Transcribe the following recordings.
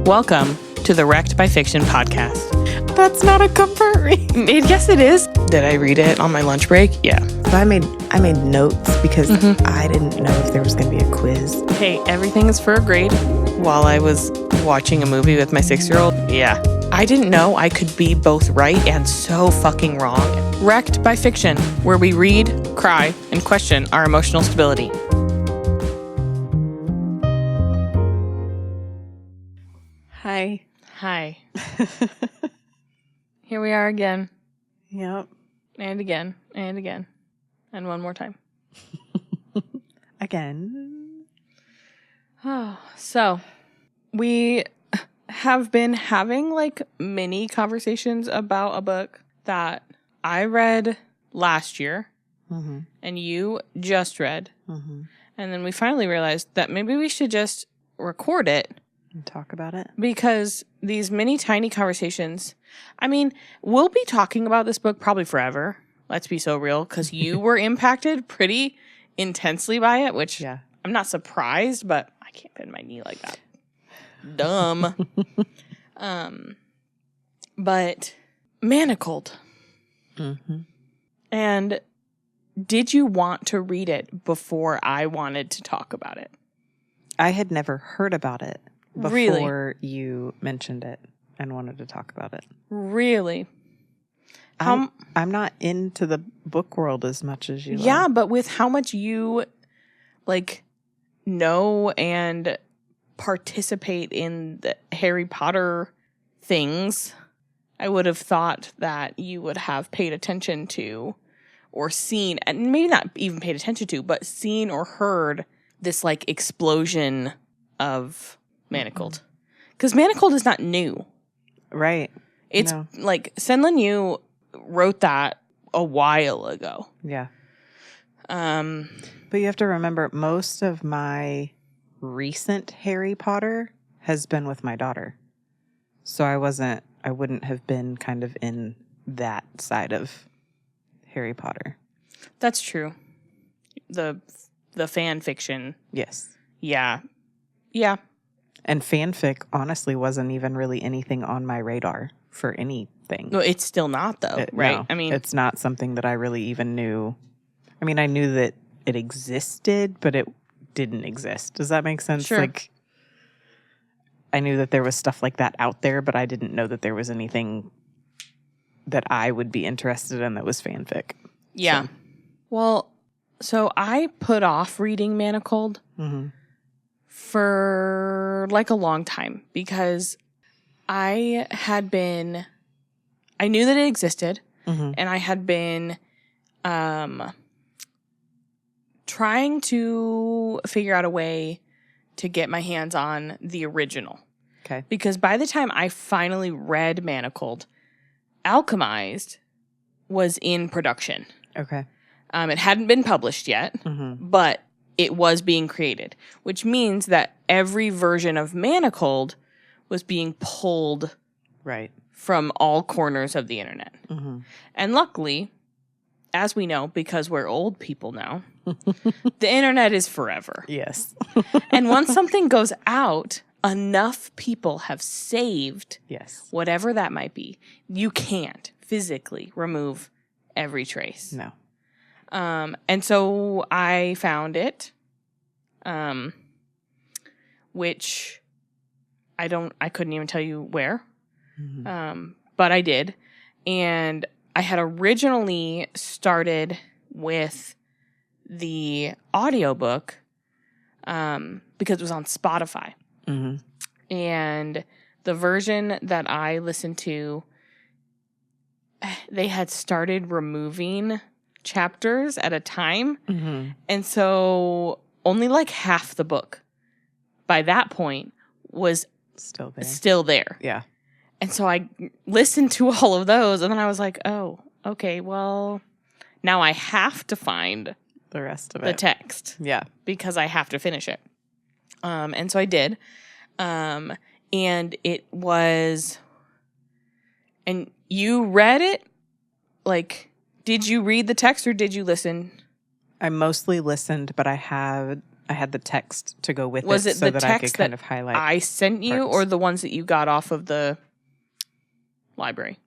Welcome to the Wrecked by Fiction podcast. That's not a comfort read. Yes, it is. Did I read it on my lunch break? Yeah. So I made notes because I didn't know if there was going to be a quiz. Hey, everything is for a grade. While I was watching a movie with my 6-year-old, yeah. I didn't know I could be both right and so fucking wrong. Wrecked by Fiction, where we read, cry, and question our emotional stability. Hi. Hi. Here we are again. Yep. And again. And again. And one more time. Again. So, we have been having like mini conversations about a book that I read last year and you just read. And then we finally realized that maybe we should just record it. And talk about it. Because these mini tiny conversations, I mean, we'll be talking about this book probably forever. Let's be so real. Because you were impacted pretty intensely by it, which I'm not surprised, but I can't bend my knee like that. Dumb. But Manacled. And did you want to read it before I wanted to talk about it? I had never heard about it before Really? You mentioned it and wanted to talk about it. Really? I'm not into the book world as much as you Yeah, are. but with how much you like know and participate in the Harry Potter things, I would have thought that you would have paid attention to or seen, and maybe not even paid attention to, but seen or heard this like explosion of Manacled. Because Manacled is not new. Right. It's like Senlin Yu wrote that a while ago. Yeah. But you have to remember, most of my recent Harry Potter has been with my daughter. So I wouldn't have been kind of in that side of Harry Potter. That's true. The fan fiction. Yes. Yeah. Yeah. And fanfic honestly wasn't even really anything on my radar for anything. No, it's still not though, right? No, I mean, it's not something that I really even knew. I mean, I knew that it existed, but it didn't exist. Does that make sense? Sure. Like, I knew that there was stuff like that out there, but I didn't know that there was anything that I would be interested in that was fanfic. yeah. So. Well, so I put off reading Manacled for like a long time because I knew that it existed and I had been trying to figure out a way to get my hands on the original. Okay. Because by the time I finally read Manacled, Alchemized was in production. Okay. It hadn't been published yet, but it was being created, which means that every version of Manacled was being pulled from all corners of the internet. And luckily, as we know, because we're old people now, the internet is forever. Yes. And once something goes out, enough people have saved whatever that might be. You can't physically remove every trace. No. And so I found it, which I couldn't even tell you where, but I did. And I had originally started with the audiobook, because it was on Spotify. And the version that I listened to, they had started removing chapters at a time. And so only like half the book by that point was still there. Yeah. And so I listened to all of those and then I was like, oh, okay, well, now I have to find the rest of the text. Yeah. Because I have to finish it. And so I did. And it was, and you read it? Like, did you read the text or did you listen? I mostly listened, but I had I had the text to go with Was it it so the that I could text kind that of highlight. I sent you parts. or the ones that you got off of the library?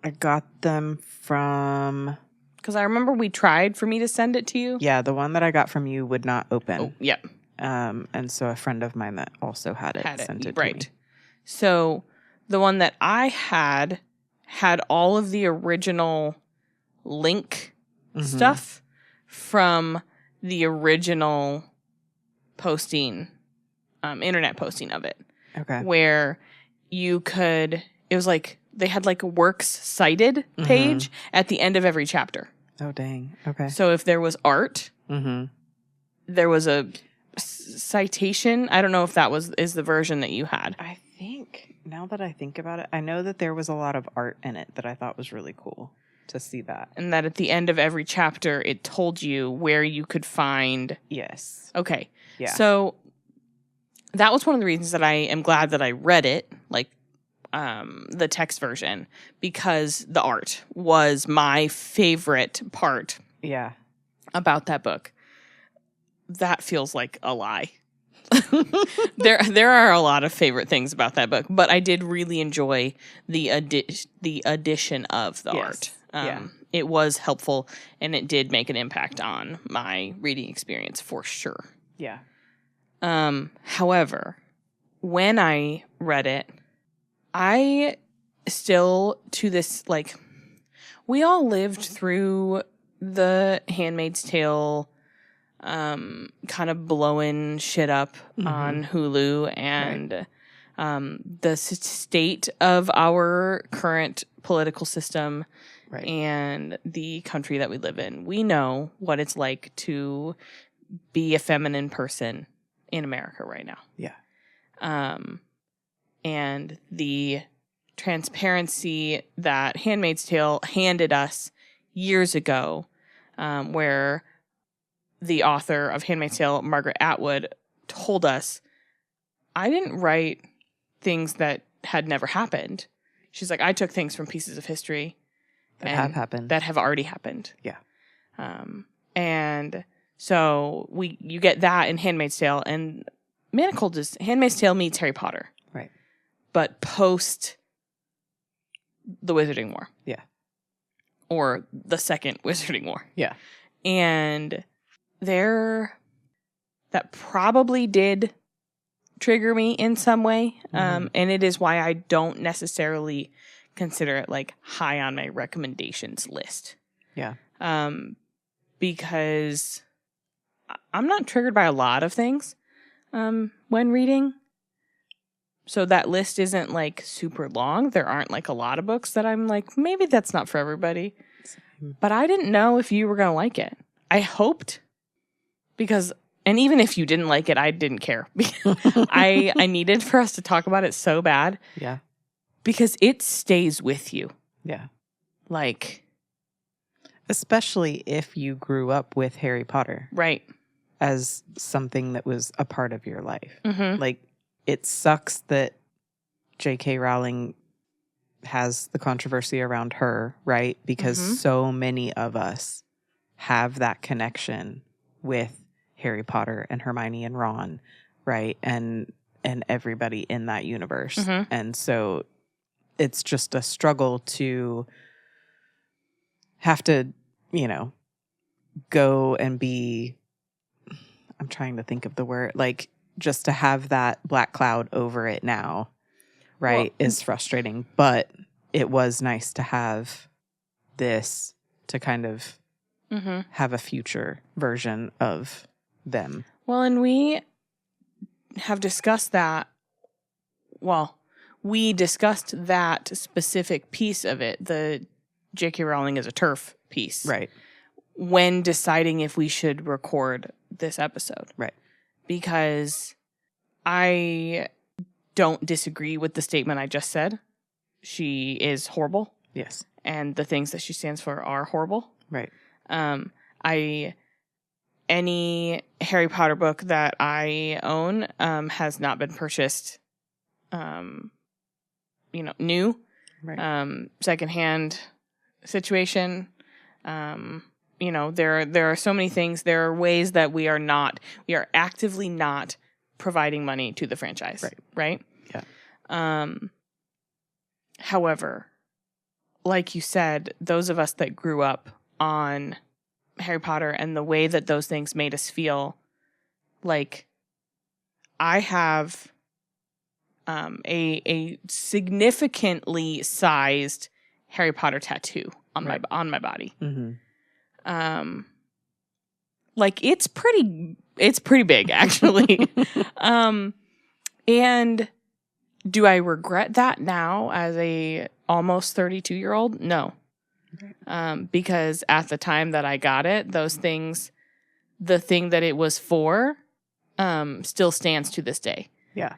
I got them from... Because I remember we tried for me to send it to you. Yeah, the one that I got from you would not open. Oh, yeah. And so a friend of mine that also had it sent it to me. So the one that I had all of the original link stuff from the original posting, internet posting of it. Okay. Where you could, it was like, they had like a works cited page at the end of every chapter. Oh, dang. Okay. So if there was art, there was a citation. I don't know if that is the version that you had. I think, now that I think about it, I know that there was a lot of art in it that I thought was really cool to see that. And that at the end of every chapter, it told you where you could find. Yes. Okay. Yeah. So that was one of the reasons that I am glad that I read it, like the text version, because the art was my favorite part. Yeah. About that book. That feels like a lie. There are a lot of favorite things about that book, but I did really enjoy the addition of the art. It was helpful, and it did make an impact on my reading experience for sure. Yeah. However, when I read it, I still, to this, like, we all lived through the Handmaid's Tale kind of blowing shit up on Hulu and the state of our current political system and the country that we live in. We know what it's like to be a feminine person in America right now. Yeah. And the transparency that Handmaid's Tale handed us years ago, where the author of Handmaid's Tale, Margaret Atwood, told us, I didn't write things that had never happened. She's like, I took things from pieces of history that have happened. That have already happened. Yeah. And so you get that in Handmaid's Tale, and Manacled is Handmaid's Tale meets Harry Potter. Right. But post the Wizarding War. Yeah. Or the second Wizarding War. Yeah. And that probably did trigger me in some way. And it is why I don't necessarily consider it like high on my recommendations list. Yeah. Because I'm not triggered by a lot of things when reading. So that list isn't like super long. There aren't like a lot of books that I'm like, maybe that's not for everybody. But I didn't know if you were going to like it. I hoped, because, and even if you didn't like it, I didn't care. I needed for us to talk about it so bad. Yeah. Because it stays with you. Yeah. Like. Especially if you grew up with Harry Potter. Right. As something that was a part of your life. Mm-hmm. Like, it sucks that J.K. Rowling has the controversy around her, right? Because so many of us have that connection with Harry Potter and Hermione and Ron, right? And everybody in that universe. And so it's just a struggle to have to, go and be, I'm trying to think of the word, like, just to have that black cloud over it now, right, is frustrating. But it was nice to have this to kind of have a future version of them. Well, and we have discussed that. Well, we discussed that specific piece of it, the J.K. Rowling as a TERF piece. Right. When deciding if we should record this episode. Right. Because I don't disagree with the statement I just said. She is horrible. Yes. And the things that she stands for are horrible. Right. Any Harry Potter book that I own has not been purchased new. Right. Secondhand situation. you know, there are so many things. There are ways that we are actively not providing money to the franchise. Right? Yeah. However, like you said, those of us that grew up on Harry Potter and the way that those things made us feel, like, I have a significantly sized Harry Potter tattoo on my body. Mm-hmm. Like, it's pretty big, actually. And do I regret that now as a almost 32-year-old? No. Because at the time that I got it, those things, the thing that it was for, still stands to this day. Yeah.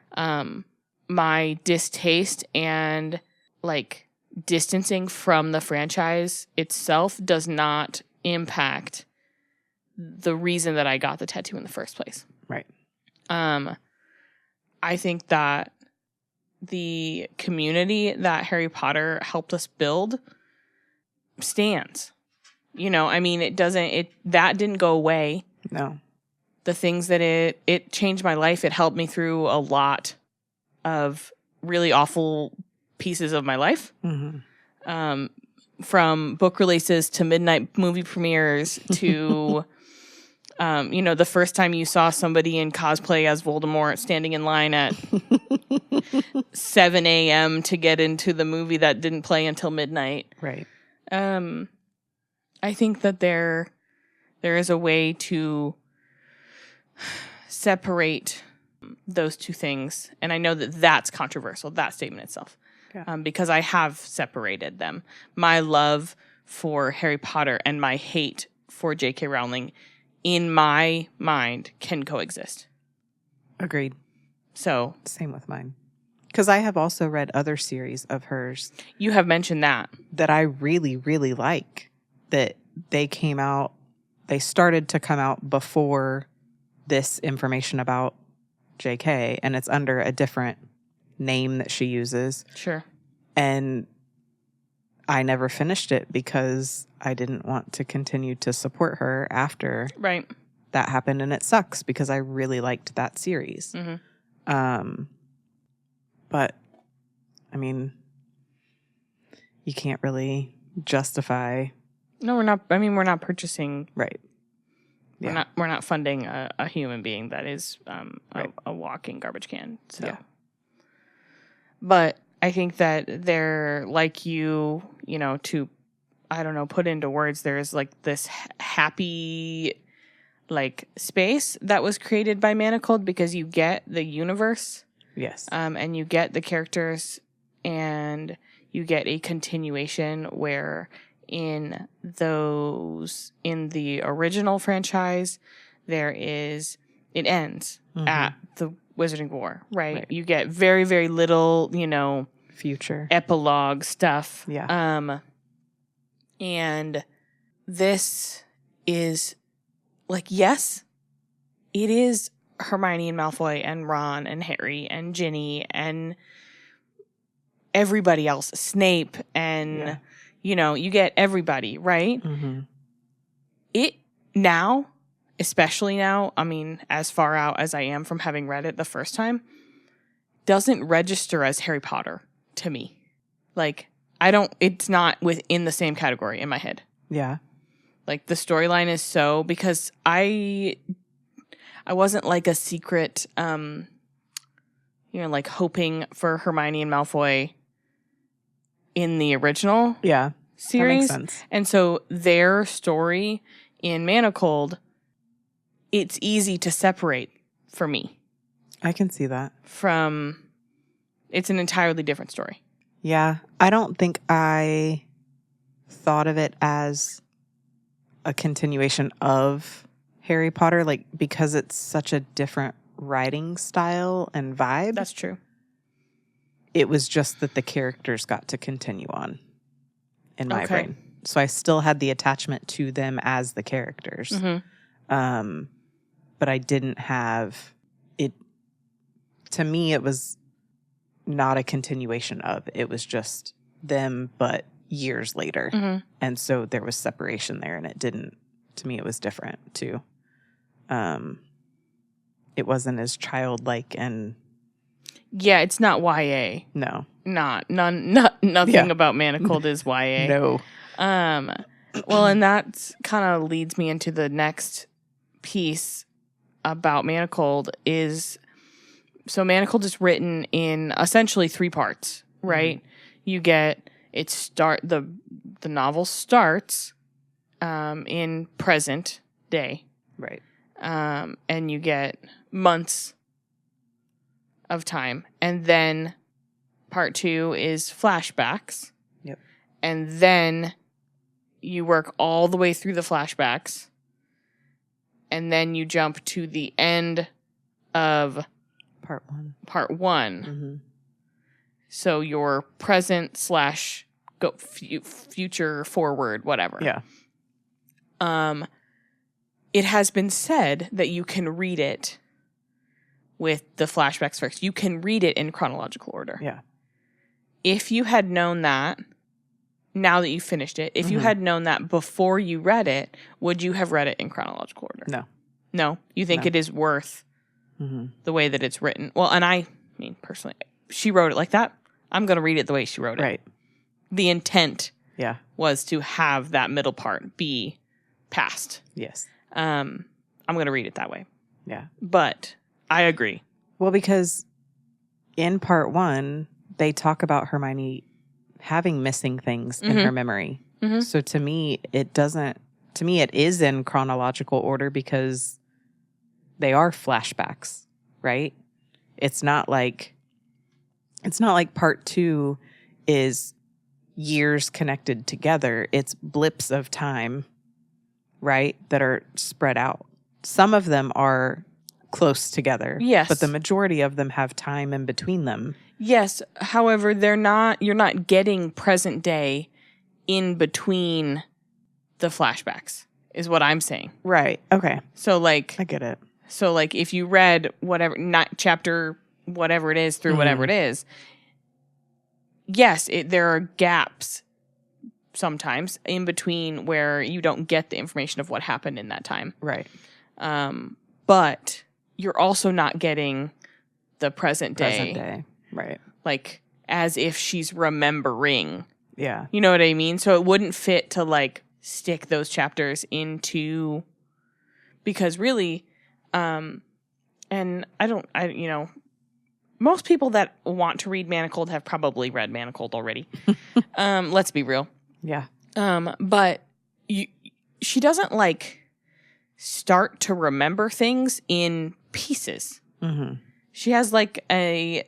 My distaste and, like, distancing from the franchise itself does not impact the reason that I got the tattoo in the first place. Right. I think that the community that Harry Potter helped us build stands. You know, I mean, that didn't go away. No. The things that it changed my life. It helped me through a lot of really awful pieces of my life. Mm-hmm. From book releases to midnight movie premieres to, you know, the first time you saw somebody in cosplay as Voldemort standing in line at 7 a.m. to get into the movie that didn't play until midnight. Right. I think that there is a way to separate those two things. And I know that that's controversial, that statement itself. Yeah. Because I have separated them. My love for Harry Potter and my hate for J.K. Rowling, in my mind, can coexist. Agreed. So same with mine. Because I have also read other series of hers. You have mentioned that I really, really like. That they started to come out before this information about JK, and it's under a different name that she uses. Sure. And I never finished it because I didn't want to continue to support her after that happened, and it sucks because I really liked that series. Mm-hmm. But I mean, you can't really justify. No, we're not. I mean, we're not purchasing. Right. Yeah. We're not funding a human being that is a walking garbage can. So. Yeah. But I think that they're like you know, to, I don't know, put into words, there's like this happy, like, space that was created by Manacled because you get the universe. Yes. And you get the characters and you get a continuation where in the original franchise, it ends at the Wizarding War, right? You get very, very little, you know, future epilogue stuff. Yeah. And this is like, yes, it is Hermione and Malfoy and Ron and Harry and Ginny and everybody else, Snape and, you know, you get everybody, right? Mm-hmm. It now, especially now, I mean, as far out as I am from having read it the first time, doesn't register as Harry Potter to me. Like, it's not within the same category in my head. Yeah. Like, the storyline is so, because I wasn't like a secret, you know, like hoping for Hermione and Malfoy in the original series. That makes sense. And so their story in Manacled, it's easy to separate for me. I can see that. It's an entirely different story. Yeah. I don't think I thought of it as a continuation of Harry Potter, like, because it's such a different writing style and vibe. That's true. It was just that the characters got to continue on in my brain. So I still had the attachment to them as the characters. Mm-hmm. But I didn't have it. To me, it was not a continuation of. It was just them, but years later. Mm-hmm. And so there was separation there, and it didn't to me it was different too. It wasn't as childlike and Yeah, it's not YA. no. Nothing about Manacled is YA. No. Well, and that kind of leads me into the next piece about Manacled is, so Manacled is written in essentially 3 parts, right? Mm-hmm. You get the novel starts in present day. Right. And you get months of time. And then part 2 is flashbacks. Yep. And then you work all the way through the flashbacks. And then you jump to the end of part 1. Mm-hmm. So your present / go future forward, whatever. Yeah. It has been said that you can read it with the flashbacks first. You can read it in chronological order. Yeah. If you had known that, now that you've finished it, if you had known that before you read it, would you have read it in chronological order? No. No? You think it is worth the way that it's written? Well, and I mean, personally, she wrote it like that. I'm going to read it the way she wrote it. Right. The intent Yeah. was to have that middle part be past. Yes. I'm going to read it that way. Yeah. But I agree. Well, because in part 1, they talk about Hermione having missing things in her memory. Mm-hmm. So to me, it is in chronological order because they are flashbacks, right? It's not like part 2 is years connected together. It's blips of time, right, that are spread out. Some of them are close together. Yes. But the majority of them have time in between them. Yes. However, you're not getting present day in between the flashbacks, is what I'm saying. Right. Okay. So I get it. So if you read whatever, not chapter, whatever it is through whatever it is, yes, there are gaps sometimes in between where you don't get the information of what happened in that time. Right. But you're also not getting the present day. Present day. Right. As if she's remembering. Yeah. You know what I mean? So it wouldn't fit to stick those chapters into, because really, and most people that want to read Manacled have probably read Manacled already. Let's be real. Yeah. But she doesn't start to remember things in pieces. Mm-hmm. She has a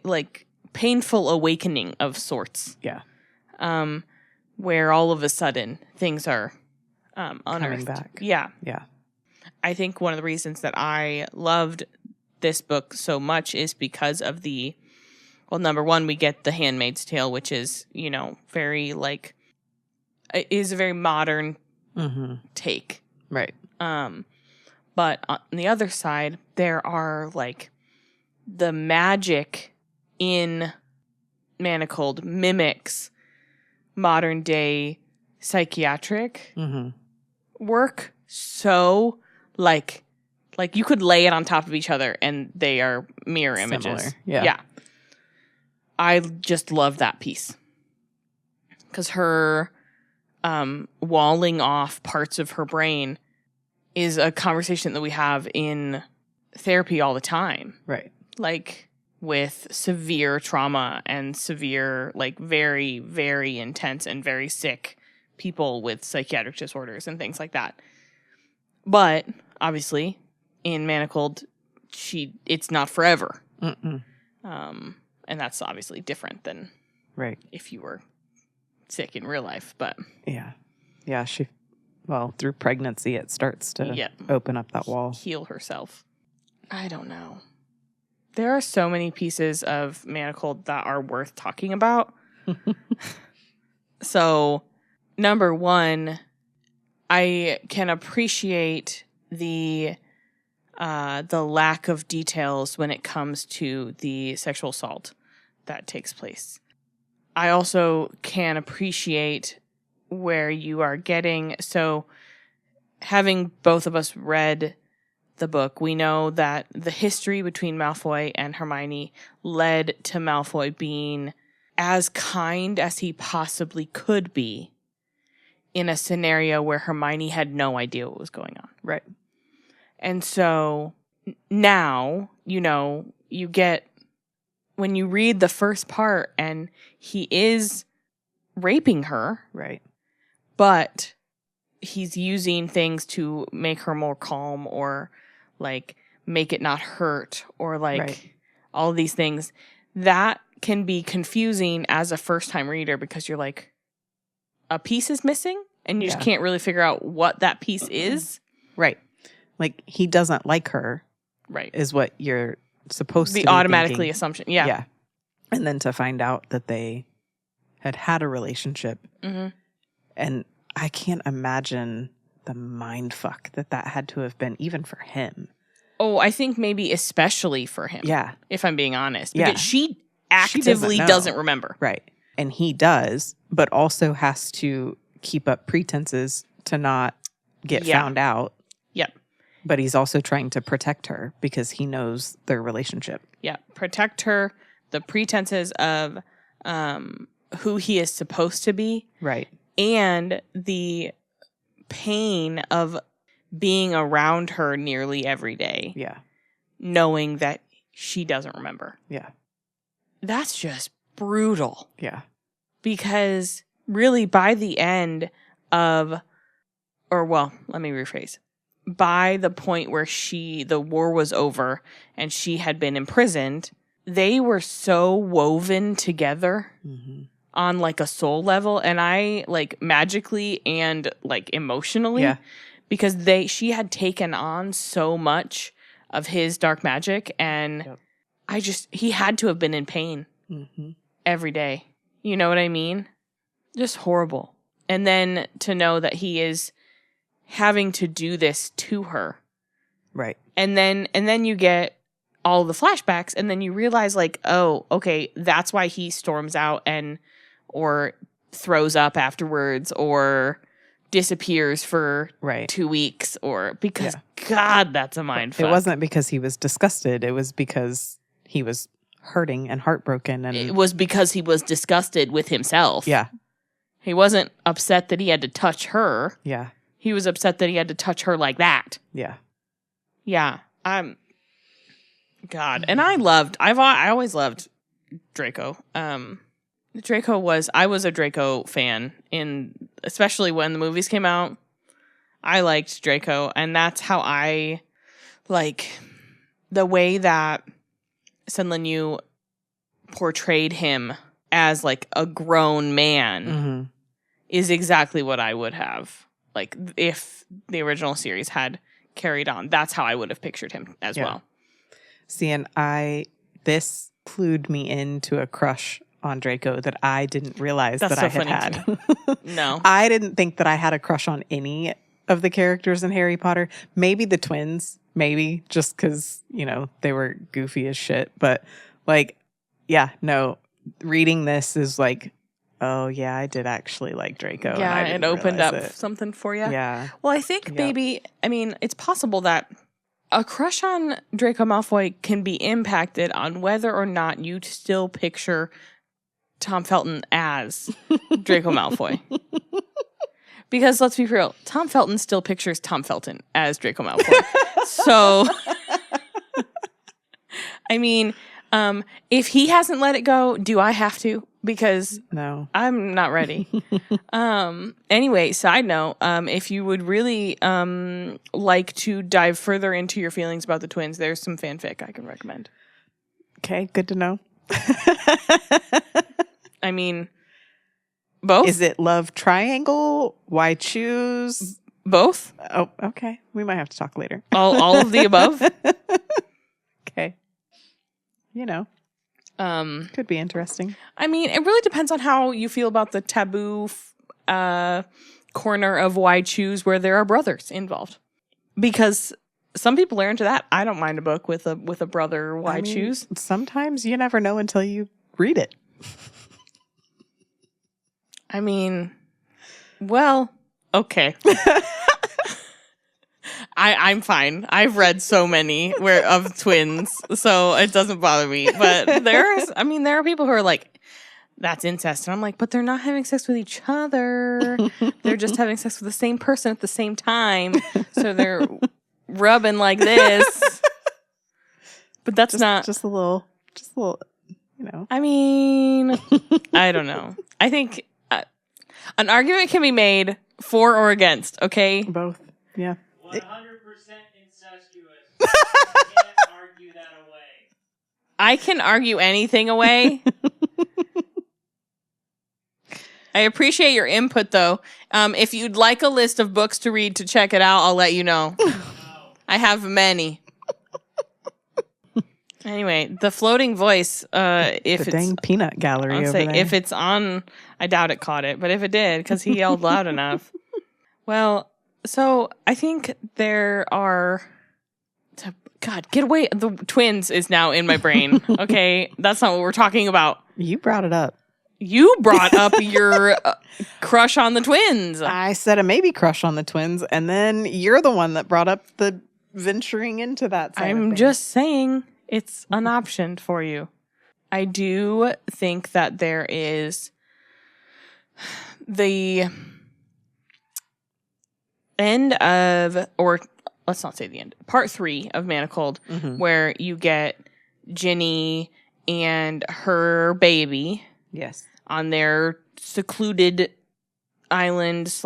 painful awakening of sorts. Yeah. Where all of a sudden things are unearthed. Coming back. Yeah. Yeah. I think one of the reasons that I loved this book so much is because of number one, we get the Handmaid's Tale, which is, very is a very modern take. Right. But on the other side, there are the magic in Manacled mimics modern day psychiatric work. So you could lay it on top of each other and they are mirror images. Similar. Yeah. I just love that piece. Because her walling off parts of her brain is a conversation that we have in therapy all the time. Right. With severe trauma and severe, very, very intense and very sick people with psychiatric disorders and things like that. But obviously, in Manacled, it's not forever. And that's obviously different than if you were sick in real life. But yeah, through pregnancy, it starts to open up that wall, heal herself. I don't know. There are so many pieces of Manacled that are worth talking about. So, number one, I can appreciate the lack of details when it comes to the sexual assault that takes place. I also can appreciate where you are getting. So, having both of us read the book, we know that the history between Malfoy and Hermione led to Malfoy being as kind as he possibly could be in a scenario where Hermione had no idea what was going on. Right. And so now, you get, when you read the first part and he is raping her. Right. But he's using things to make her more calm or like make it not hurt or like all of these things. That can be confusing as a first time reader because you're like, a piece is missing and you just can't really figure out what that piece is. Right. Like he doesn't like her. Right. Is what you're supposed to be automatically thinking. Assumption. Yeah. Yeah. And then to find out that they had a relationship. Mm-hmm. And I can't imagine the mind fuck that had to have been even for him. Oh, I think maybe especially for him. Yeah. If I'm being honest. Because Yeah. she actively doesn't remember. Right. And he does, but also has to keep up pretenses to not get found out. Yep. But he's also trying to protect her because he knows their relationship. Yeah. Protect her, the pretenses of who he is supposed to be. Right. And the pain of being around her nearly every day. Yeah. Knowing that she doesn't remember. Yeah. That's just brutal. Yeah. Because really by the end of, let me rephrase. By the point where the war was over and she had been imprisoned, they were so woven together on like a soul level. And I like magically and like emotionally because she had taken on so much of his dark magic and he had to have been in pain every day. You know what I mean? Just horrible. And then to know that he is having to do this to her. Right. And then you get all the flashbacks and then you realize like, oh, okay, that's why he storms out or throws up afterwards or disappears for 2 weeks or because God, that's a mind fuck. It wasn't because he was disgusted. It was because he was hurting and heartbroken. And it was because he was disgusted with himself. Yeah. He wasn't upset that he had to touch her. Yeah. He was upset that he had to touch her like that. Yeah. Yeah. God. And I always loved Draco. I was a Draco fan especially when the movies came out. I liked Draco and that's how I like the way that Sun Yu portrayed him as like a grown man is exactly what I would have. Like if the original series had carried on, that's how I would have pictured him as well. See, and this clued me into a crush on Draco that I didn't realize that I had. No. I didn't think that I had a crush on any of the characters in Harry Potter. Maybe the twins, just because, they were goofy as shit. But like, reading this is like, oh yeah, I did actually like Draco. Yeah, and it opened up something for you. Yeah. Well, I think maybe, it's possible that a crush on Draco Malfoy can be impacted on whether or not you still picture Tom Felton as Draco Malfoy. Because let's be real, Tom Felton still pictures Tom Felton as Draco Malfoy. So, if he hasn't let it go, do I have to? Because no, I'm not ready. Anyway, side note, if you would really like to dive further into your feelings about the twins, there's some fanfic I can recommend. Okay, good to know. Both? Is it love triangle? Why choose? Both? Oh, okay. We might have to talk later. All of the above? Okay. Could be interesting. It really depends on how you feel about the taboo corner of why choose where there are brothers involved. Because some people are into that. I don't mind a book with a brother why choose. Sometimes you never know until you read it. Well, okay. I'm fine. I've read so many of twins, so it doesn't bother me. But there are people who are like, that's incest. And I'm like, but they're not having sex with each other. They're just having sex with the same person at the same time. So they're rubbing like this. But that's just a little, I mean, I don't know. I think an argument can be made for or against, okay? Both. Yeah. 100% incestuous. I can't argue that away. I can argue anything away. I appreciate your input, though. If you'd like a list of books to read to check it out, I'll let you know. No. I have many. Anyway, the floating voice, if the it's... dang peanut gallery over there. If it's on... I doubt it caught it, but if it did, because he yelled loud enough. Well, so I think there are... God, get away. The twins is now in my brain. Okay, that's not what we're talking about. You brought it up. You brought up your crush on the twins. I said a maybe crush on the twins, and then you're the one that brought up the venturing into that side I'm just saying it's an option for you. I do think that there is the end of, or let's not say the end, part 3 of Manacled, where you get Ginny and her baby. Yes. On their secluded island /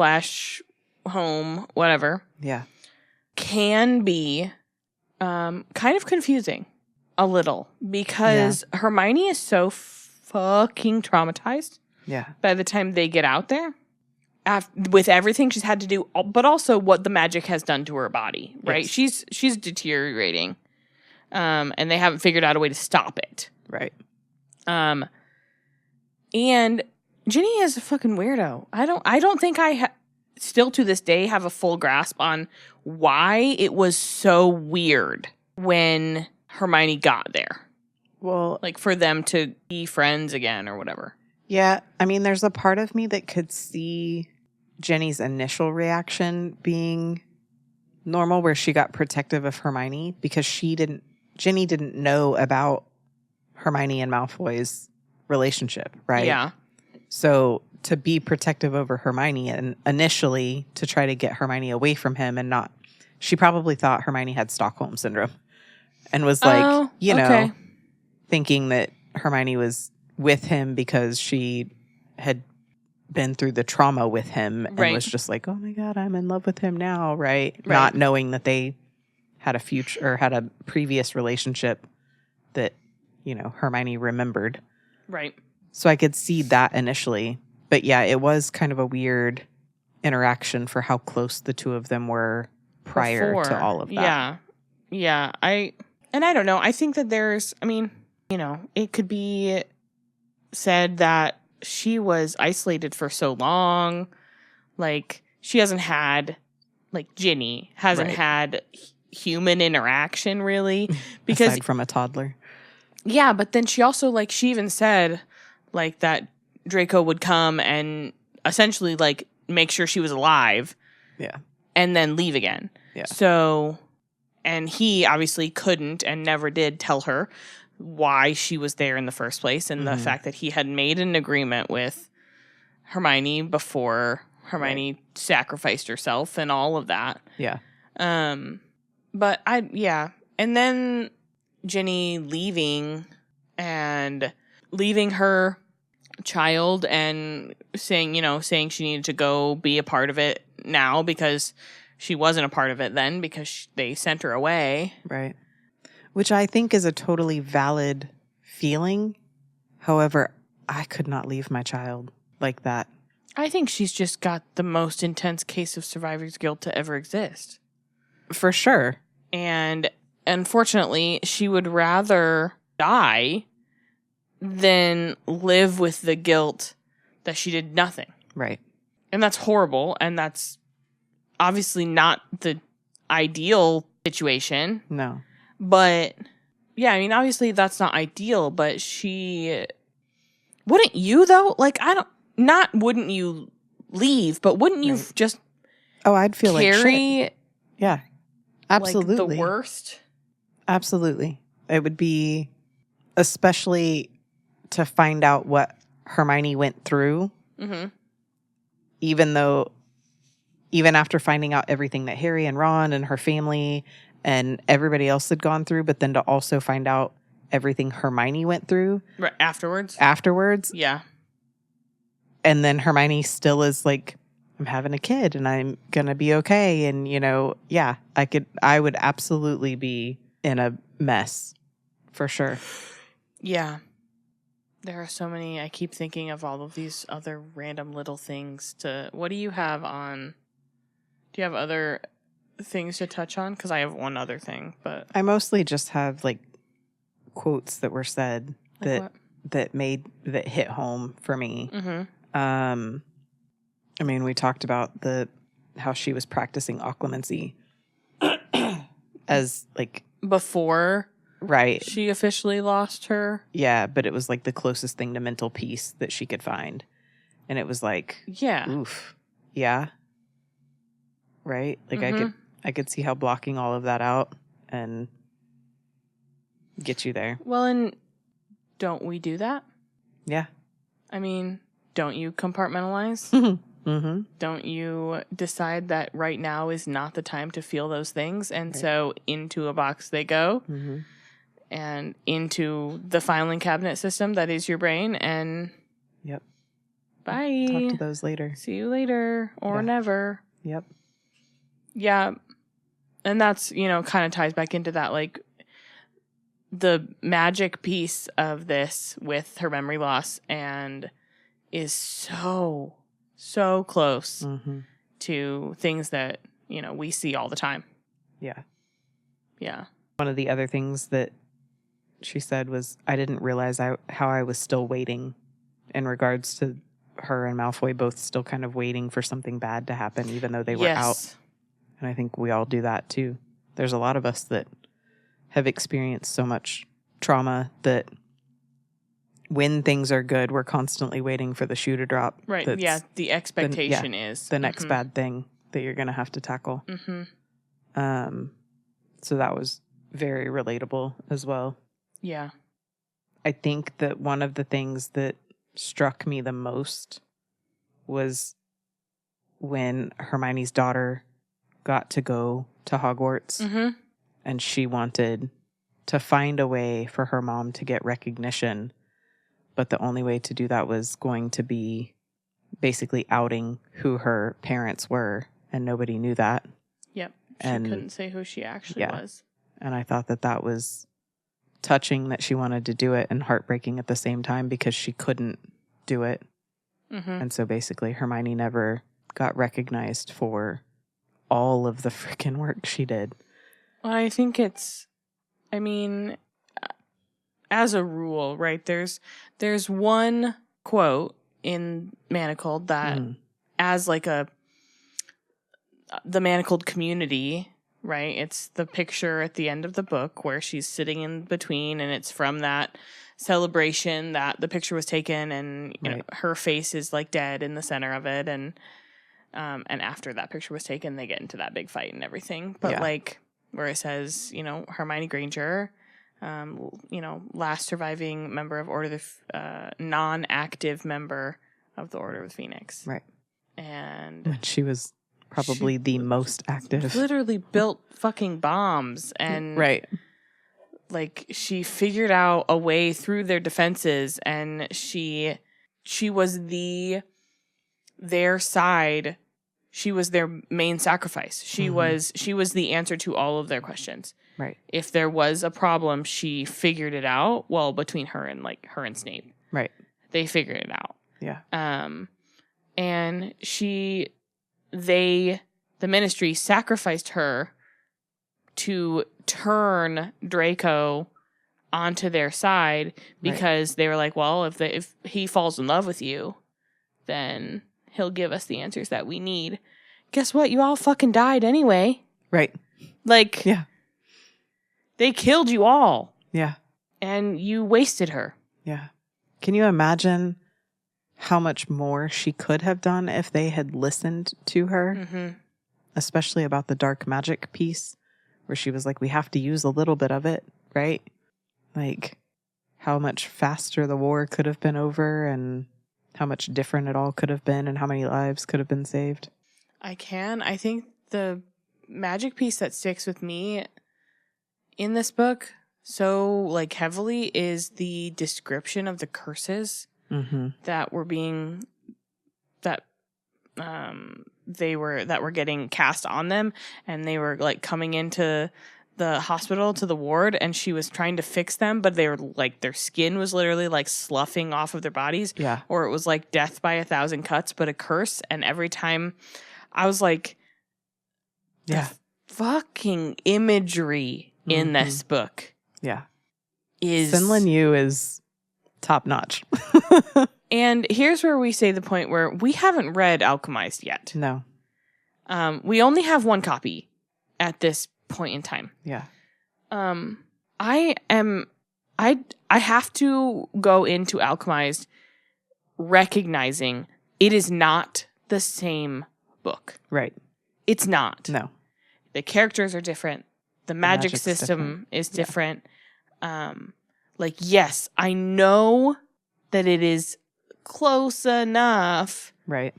home, whatever. Yeah. Can be kind of confusing a little because Hermione is so fucking traumatized. Yeah. By the time they get out there, with everything she's had to do, but also what the magic has done to her body, right? Yes. She's deteriorating, and they haven't figured out a way to stop it. Right. And Ginny is a fucking weirdo. I don't think I still to this day have a full grasp on why it was so weird when Hermione got there. Well, Like for them to be friends again or whatever. yeah. I mean, there's a part of me that could see Jenny's initial reaction being normal, where she got protective of Hermione because Ginny didn't know about Hermione and Malfoy's relationship, right? Yeah. So to be protective over Hermione and initially to try to get Hermione away from him and not, she probably thought Hermione had Stockholm syndrome and was like, thinking that Hermione was with him because she had been through the trauma with him and was just like, oh my God, I'm in love with him now, right? Not knowing that they had a future or had a previous relationship that, Hermione remembered. Right. So I could see that initially. But yeah, it was kind of a weird interaction for how close the two of them were prior to all of that. Yeah. Yeah. I don't know. I think that there's, it could be said that she was isolated for so long. Like, she hasn't had, Ginny hasn't had human interaction, really. Because aside from a toddler. Yeah, but then she also, she even said, that Draco would come and essentially, make sure she was alive. Yeah. And then leave again. Yeah. So, and he obviously couldn't and never did tell her why she was there in the first place, and the fact that he had made an agreement with Hermione before Hermione sacrificed herself and all of that. Yeah. But and then Ginny leaving her child and saying she needed to go be a part of it now because she wasn't a part of it then because they sent her away. Right. Which I think is a totally valid feeling. However, I could not leave my child like that. I think she's just got the most intense case of survivor's guilt to ever exist. For sure. And unfortunately, she would rather die than live with the guilt that she did nothing. Right. And that's horrible. And that's obviously not the ideal situation. No. But, yeah, obviously that's not ideal, but she... Wouldn't you, though? Wouldn't you leave, but wouldn't you just... Oh, I'd feel like shit. carry Yeah. Absolutely. like, the worst. Absolutely. It would be, especially to find out what Hermione went through, even after finding out everything that Harry and Ron and her family and everybody else had gone through, but then to also find out everything Hermione went through Right, afterwards. Yeah. And then Hermione still is like, I'm having a kid and I'm going to be okay. And, yeah, I would absolutely be in a mess for sure. Yeah. There are so many. I keep thinking of all of these other random little things what do you have on? Do you have other things to touch on? Because I have one other thing, but I mostly just have like quotes that were said like that hit home for me. I mean, we talked about how she was practicing occlumency as like before, right? She officially lost her. Yeah, but it was like the closest thing to mental peace that she could find, and it was like, yeah, oof, yeah, right. Like I could see how blocking all of that out and get you there. Well, and don't we do that? Yeah. I mean, don't you compartmentalize? Mm-hmm. Don't you decide that right now is not the time to feel those things? And so into a box they go and into the filing cabinet system that is your brain. And yep. Bye. Talk to those later. See you later or never. Yep. Yeah. And that's, kind of ties back into that, like, the magic piece of this with her memory loss and is so close to things that, we see all the time. Yeah. Yeah. One of the other things that she said was, I didn't realize how I was still waiting in regards to her and Malfoy both still kind of waiting for something bad to happen, even though they were out. And I think we all do that too. There's a lot of us that have experienced so much trauma that when things are good, we're constantly waiting for the shoe to drop. Right. Yeah. The expectation is the next bad thing that you're going to have to tackle. So that was very relatable as well. Yeah. I think that one of the things that struck me the most was when Hermione's daughter got to go to Hogwarts and she wanted to find a way for her mom to get recognition. But the only way to do that was going to be basically outing who her parents were. And nobody knew that. Yep. She couldn't say who she actually was. And I thought that was touching that she wanted to do it and heartbreaking at the same time because she couldn't do it. And so basically Hermione never got recognized for all of the freaking work she did. Well, I think as a rule, right, there's one quote in Manacled that as like the Manacled community, right, it's the picture at the end of the book where she's sitting in between, and it's from that celebration that the picture was taken, and you know, her face is like dead in the center of it, and after that picture was taken, they get into that big fight and everything. But like where it says, Hermione Granger, last surviving member of Order of the non-active member of the Order of the Phoenix, right? And when she was probably the most active, literally built fucking bombs, and like she figured out a way through their defenses, and she was their side. She was their main sacrifice. She was the answer to all of their questions. Right. If there was a problem, she figured it out. Well, between her and Snape. Right. They figured it out. Yeah. And the Ministry sacrificed her to turn Draco onto their side because they were like, well, if he falls in love with you, then he'll give us the answers that we need. Guess what? You all fucking died anyway. Right. Like, yeah. They killed you all. Yeah. And you wasted her. Yeah. Can you imagine how much more she could have done if they had listened to her? Especially about the dark magic piece, where she was like, we have to use a little bit of it, right? Like how much faster the war could have been over and how much different it all could have been and how many lives could have been saved. I think the magic piece that sticks with me in this book so like heavily is the description of the curses that were being that were getting cast on them, and they were like coming into the hospital to the ward, and she was trying to fix them, but they were like their skin was literally like sloughing off of their bodies, or it was like death by 1,000 cuts, but a curse. And every time I was like, the fucking imagery in this book, is Sinlin Yu is top notch. And here's where we say the point where we haven't read Alchemized yet. No. We only have one copy at this point in time. Yeah. I have to go into Alchemized recognizing it is not the same book. Right. It's not. No. The characters are different. The magic magic's system is different. Like, yes, I know that it is close enough. Right.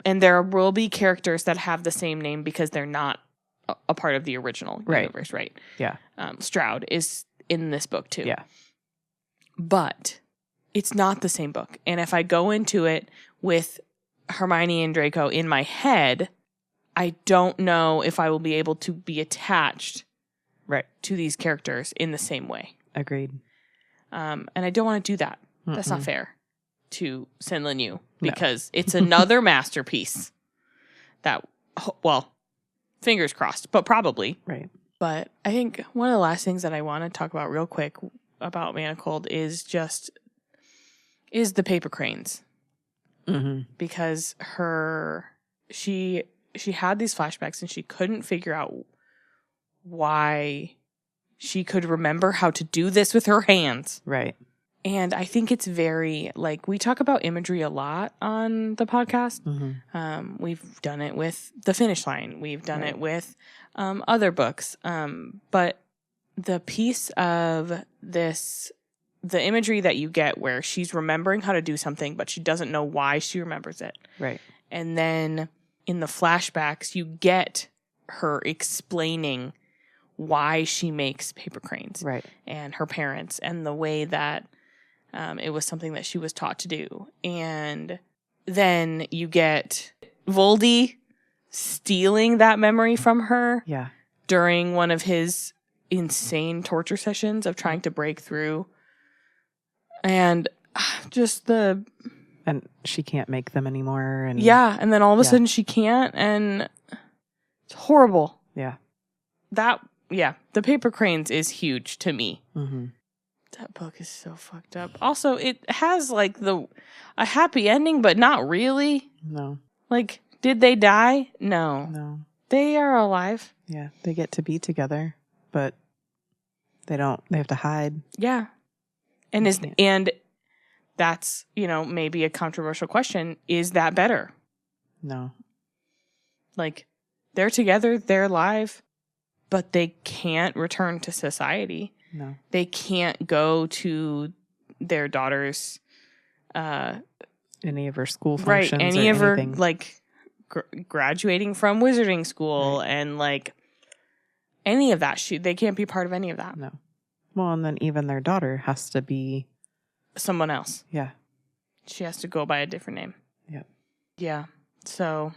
And there will be characters that have the same name because they're not a part of the original universe, right? Yeah. Stroud is in this book too. Yeah. But it's not the same book. And if I go into it with Hermione and Draco in my head, I don't know if I will be able to be attached to these characters in the same way. Agreed. And I don't want to do that. That's not fair to Sinlin Yu because it's another masterpiece that, well, fingers crossed, but probably. Right. But I think one of the last things that I want to talk about real quick about Manacled is the paper cranes. Because she had these flashbacks and she couldn't figure out why she could remember how to do this with her hands. Right. And I think it's very, like, we talk about imagery a lot on the podcast. We've done it with The Finish Line. We've done it with other books. But the piece of this, the imagery that you get where she's remembering how to do something, but she doesn't know why she remembers it. Right. And then in the flashbacks, you get her explaining why she makes paper cranes. Right. And her parents and the way that it was something that she was taught to do. And then you get Voldy stealing that memory from her during one of his insane torture sessions of trying to break through. And just the... And she can't make them anymore. And and then all of a sudden she can't, and it's horrible. Yeah. The paper cranes is huge to me. That book is so fucked up. Also, it has like a happy ending, but not really. No. Like, did they die? No. No. They are alive. Yeah. They get to be together, but they don't. They have to hide. Yeah. And that's, maybe a controversial question. Is that better? No. Like, they're together, they're alive, but they can't return to society. No. They can't go to their daughter's... any of her school functions. Right, any of her, like, graduating from wizarding school and, like, any of that. They can't be part of any of that. No. Well, and then even their daughter has to be... someone else. Yeah. She has to go by a different name. Yep. Yeah. So,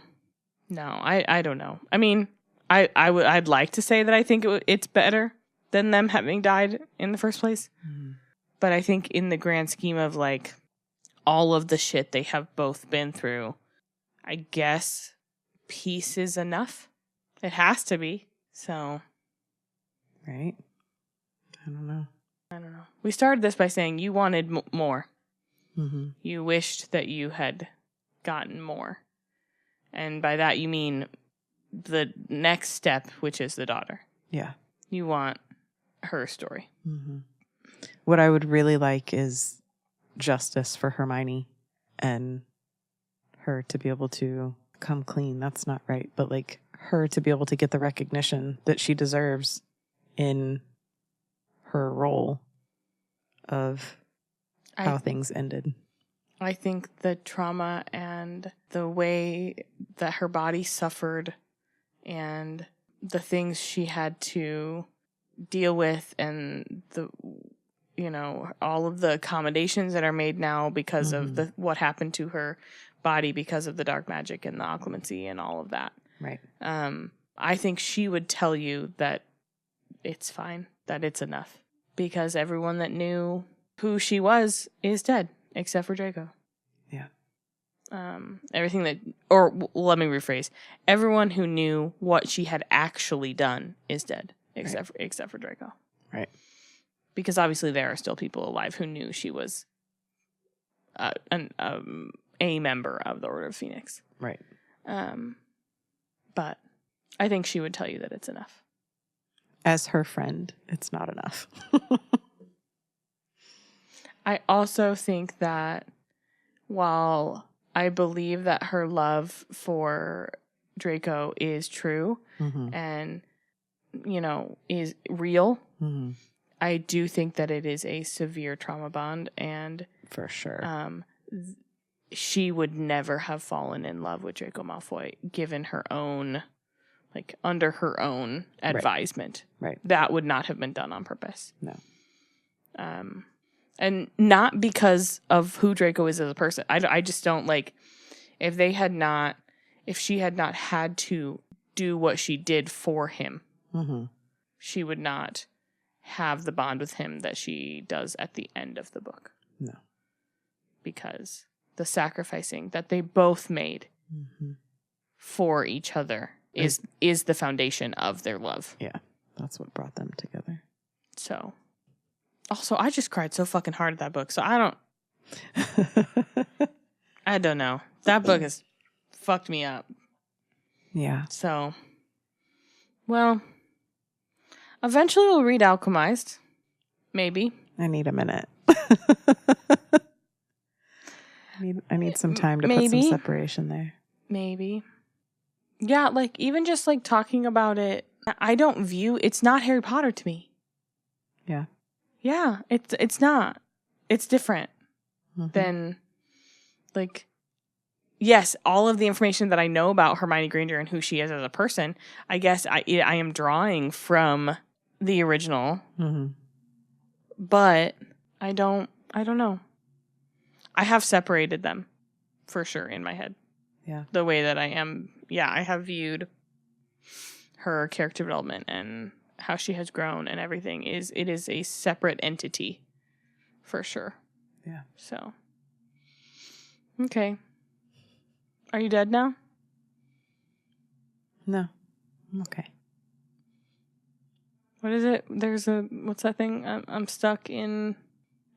no, I don't know. I mean, I'd like to say that I think it's better than them having died in the first place. But I think in the grand scheme of, like, all of the shit they have both been through, I guess peace is enough. It has to be. So. Right? I don't know. We started this by saying you wanted more. You wished that you had gotten more. And by that you mean the next step, which is the daughter. Yeah. You want her story. What I would really like is justice for Hermione and her to be able to come clean. That's not right. But like her to be able to get the recognition that she deserves in her role of how things ended. I think the trauma and the way that her body suffered and the things she had to deal with and the, you know, all of the accommodations that are made now because of what happened to her body because of the dark magic and the occlumency and all of that. Right. I think she would tell you that it's fine, that it's enough. Because everyone that knew who she was is dead, except for Draco. Yeah. Everything that, or let me rephrase, everyone who knew what she had actually done is dead, except for Draco. Right. Because obviously there are still people alive who knew she was a member of the Order of Phoenix. Right. But I think she would tell you that it's enough. As her friend, it's not enough. I also think that while I believe that her love for Draco is true and, you know, is real, I do think that it is a severe trauma bond, and for sure, she would never have fallen in love with Draco Malfoy given her own, like, under her own advisement. Right. That would not have been done on purpose. No. And not because of who Draco is as a person. I just don't, like, if she had not had to do what she did for him, she would not have the bond with him that she does at the end of the book. No. Because the sacrificing that they both made for each other is the foundation of their love. Yeah. That's what brought them together. So, also, I just cried so fucking hard at that book. So I don't know. That book has fucked me up. Yeah. So, well, eventually we'll read Alchemized. Maybe. I need a minute. I need some time to put some separation there. Maybe. Yeah, like, even just, like, talking about it, I don't view, it's not Harry Potter to me. Yeah. Yeah, it's not. It's different than, like, yes, all of the information that I know about Hermione Granger and who she is as a person, I guess I am drawing from the original. But I don't know. I have separated them for sure in my head. Yeah. The way that I am, I have viewed her character development and how she has grown and everything is a separate entity for sure. Yeah. So, okay. Are you dead now? No. I'm okay. What is it? What's that thing? I'm stuck in,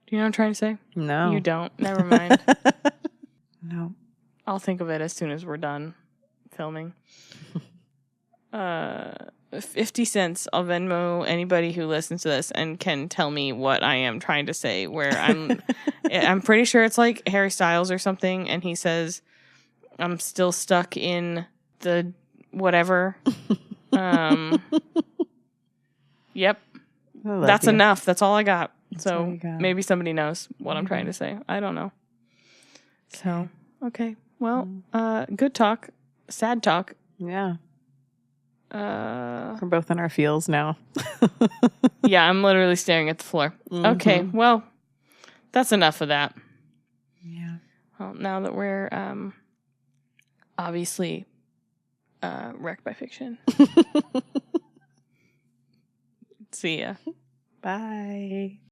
do you know what I'm trying to say? No. You don't. Never mind. No. I'll think of it as soon as we're done filming. 50 cents. I'll Venmo anybody who listens to this and can tell me what I am trying to say. Where I'm pretty sure it's like Harry Styles or something, and he says, "I'm still stuck in the whatever." Yep, that's enough. That's all I got. So maybe somebody knows what I'm trying to say. I don't know. So okay, well, good talk. Sad talk. Yeah. We're both in our feels now. Yeah, I'm literally staring at the floor. Okay, well, that's enough of that. Yeah. Well, now that we're obviously wrecked by fiction. See ya. Bye.